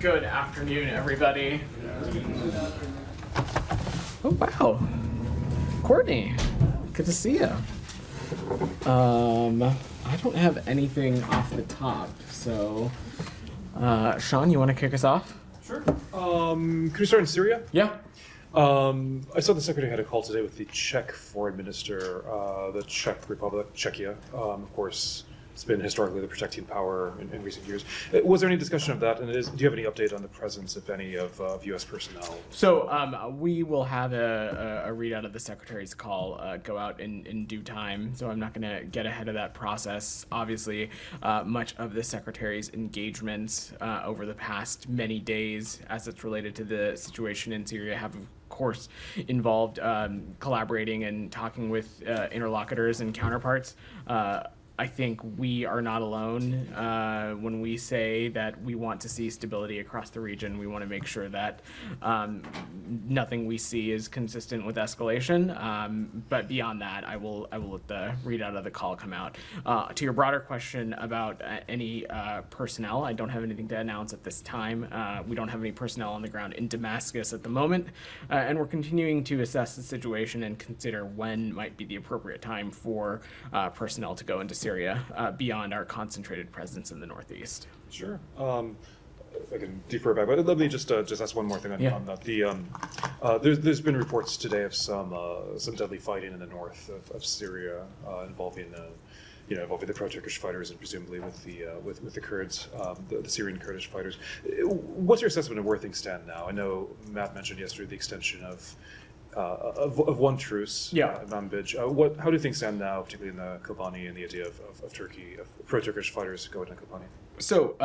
Good afternoon, everybody. Oh, wow. Courtney, good to see you. I don't have anything off the top, so Sean, you want to kick us off? Sure. Could we start in Syria? Yeah. I saw the secretary had a call today with the Czech foreign minister, the Czech Republic, Czechia. Of course, it's been historically the protecting power in recent years. Was there any discussion of that? And do you have any update on the presence, if any, of U.S. personnel? So we will have a readout of the secretary's call go out in due time. So I'm not going to get ahead of that process. Obviously, much of the secretary's engagements over the past many days, as it's related to the situation in Syria, have of course involved collaborating and talking with interlocutors and counterparts. I think we are not alone when we say that we want to see stability across the region. We want to make sure that nothing we see is consistent with escalation. But beyond that, I will let the readout of the call come out. To your broader question about any personnel, I don't have anything to announce at this time. We don't have any personnel on the ground in Damascus at the moment, and we're continuing to assess the situation and consider when might be the appropriate time for personnel to go into Syria beyond our concentrated presence in the Northeast. Sure. I can defer back, but let me just ask one more thing on that. There's been reports today of some deadly fighting in the north of Syria involving the pro-Turkish fighters and presumably with the Kurds, the Syrian Kurdish fighters. What's your assessment of where things stand now? I know Matt mentioned yesterday the extension of one truce, Manbij. How do things stand now, particularly in the Kobani and the idea of Turkey, of pro-Turkish fighters going to Kobani? So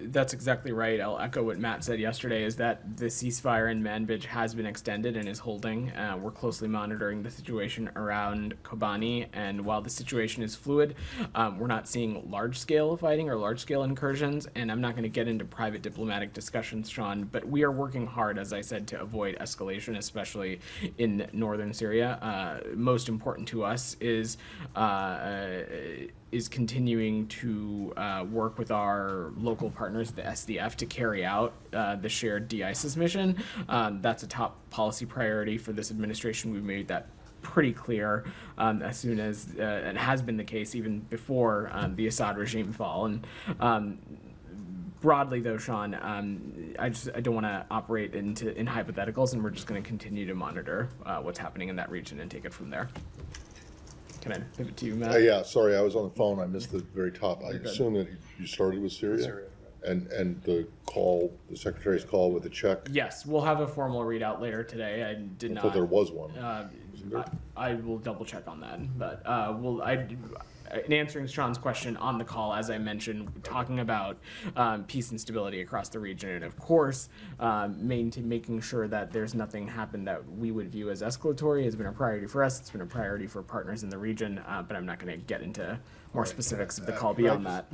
that's exactly right. I'll echo what Matt said yesterday, is that the ceasefire in Manbij has been extended and is holding. We're closely monitoring the situation around Kobani, and while the situation is fluid, we're not seeing large-scale fighting or large-scale incursions, and I'm not going to get into private diplomatic discussions, Sean, but we are working hard, as I said, to avoid escalation, especially in northern Syria. Most important to us is continuing to work with our local partners, the SDF, to carry out the shared de-ISIS mission. That's a top policy priority for this administration. We've made that pretty clear as soon as it has been the case even before the Assad regime fall. And broadly, though, Sean, I don't want to operate in hypotheticals, and we're just going to continue to monitor what's happening in that region and take it from there. Can I pivot to you, Matt? Yeah, sorry, I was on the phone. I missed the very top. I assume that you started with Syria? Syria. And the secretary's call with the Czech? Yes, we'll have a formal readout later today. I thought there was one. I will double check on that. But in answering Sean's question on the call, as I mentioned, talking about peace and stability across the region, and of course, making sure that there's nothing happen that we would view as escalatory has been a priority for us. It's been a priority for partners in the region, but I'm not going to get into more specifics of the call beyond that.